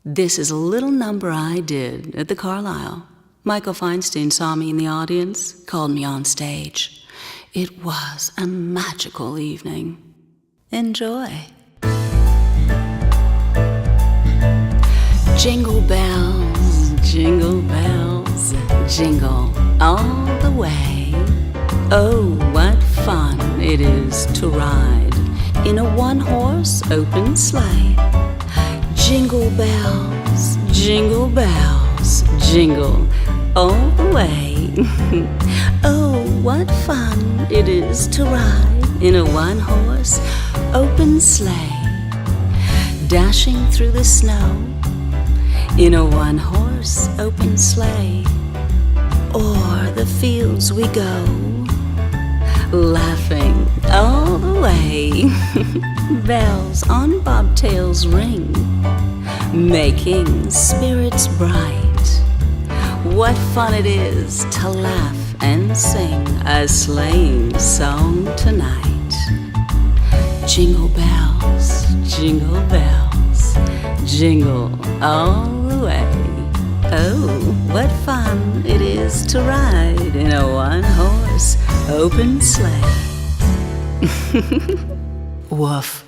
This is a little number I did at the Carlisle. Michael Feinstein saw me in the audience, called me on stage. It was a magical evening. Enjoy. Jingle bells, jingle all the way. Oh, what fun it is to ride in a one-horse open sleigh. Jingle bells, jingle all the way. Oh, what fun it is to ride in a one-horse open sleigh. Dashing through the snow in a one-horse open sleigh. O'er the fields we go, laughing all the way. Bells on bobtails ring, making spirits bright. What fun it is to laugh and sing a sleighing song tonight. Jingle bells, jingle all the way. Oh, what fun it is to ride in a one-horse open sleigh. Woof.